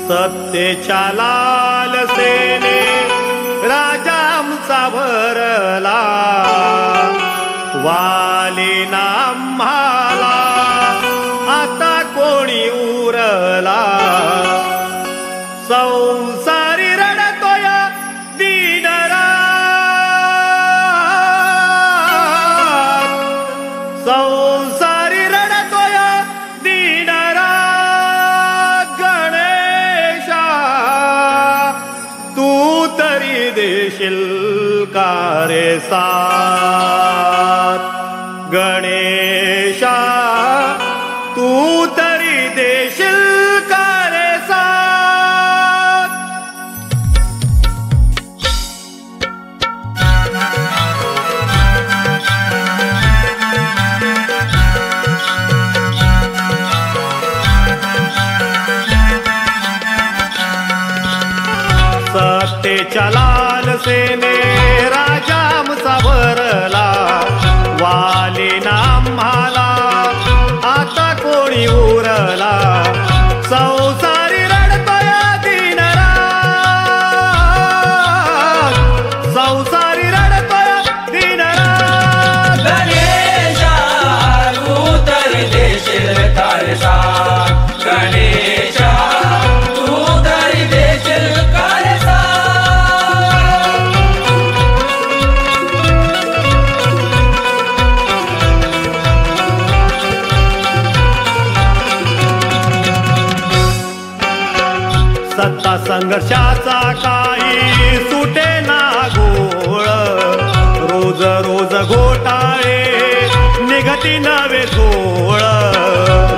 सत्तेच्या लालसेने राजा आमचा भरला, वालीना आम्हाला आता कोणी उरला. संसारी रडतोय दिनरात, संसारी रडतोय दिनरात. गणेशा तू तरी देशील का रे साथ, गणेशा तू तरी देशील का रे साथ. सत्तेच्या लालसेने राजा आमचा भरला, वालीना आम्हाला आता कोणी उरला. संसारी रडतोय दिनरात, संसारी रडतोय दिनरात. गणेशा तू तरी देशील का रे साथ, गणेशा तू तरी देशील का रे सत्ता संघर्षाचा काही सुटे ना घोळ, रोज रोज घोटाळे निघती नवे झोळ.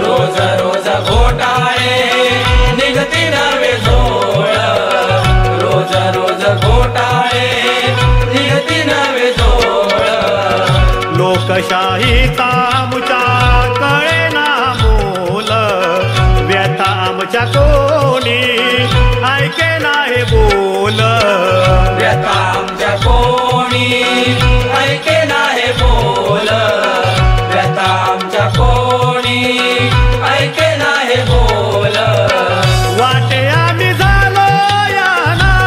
रोज रोज घोटाळे निघती नवे झोळ, रोज रोज घोटाळे निघती नवे झोळ. लोकशाहीचा आमच्या कळेना मोल, व्यथा आमच्या कोणी ऐके नाही बोल. व्यथा आमच्या कोणी ऐके नाही बोल, व्यथा आमच्या कोणी ऐके नाही बोल. वाटे आम्ही झालो यानात,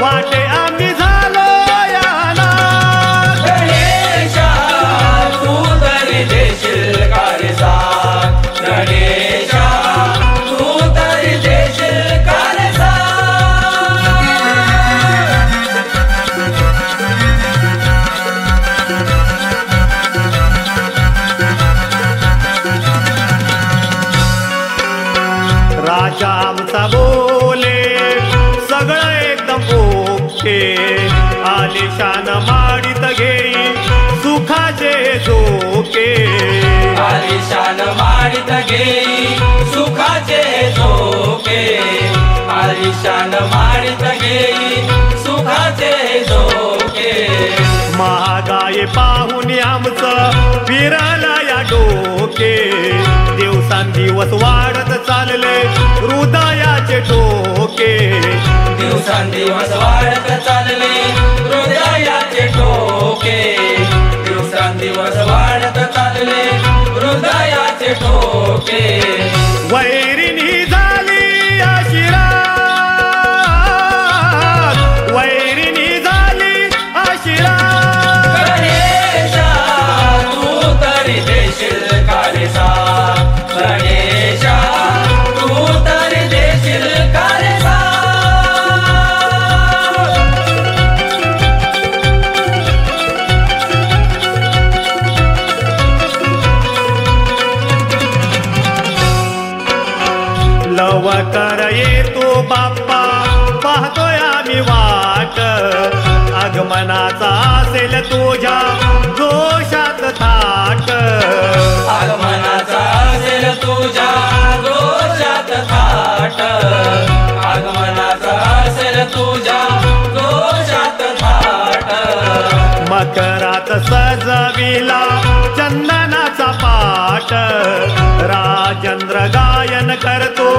वाटे आम्ही झालो यानात. गणेशा तू तरी देशील का रे साथ, गणेशा तू तरी देशील का रे साथ. राजा आमचा बोले सगळं एकदम ओके, आलिशान माडीत घेई सुखाचे झोके. आलिशान माडीत घेई सुखाचे झोके, आलिशान माडीत घेई सुखाचे झोके. महागाई पाहून आमचं फिरला या डोके, दिवसांदिवस वाढत चालले हृदयाचे ठोके. दिवसांदिवस वाढत चालले हृदयाचे ठोके, दिवसांदिवस वाढत चालले हृदयाचे ठोके. वैरिणी झाली आशिरात, वैरिणी झाली आशिरात. गणेशा तू तरी देशील का रे साथ, गणेशा तू तरी देशील का रे लवकर येतो बाप्पा पाहतोय आम्ही वाट, आगमनाचा असेल तुझ्या जोशात थाट. आगमनाचा असेल तुझ्या जोशात थाट, आगमनाचा असेल तुझ्या जोशात थाट. मकरात सजविला चंदनाचा पाट, राजेंद्र गायन करतो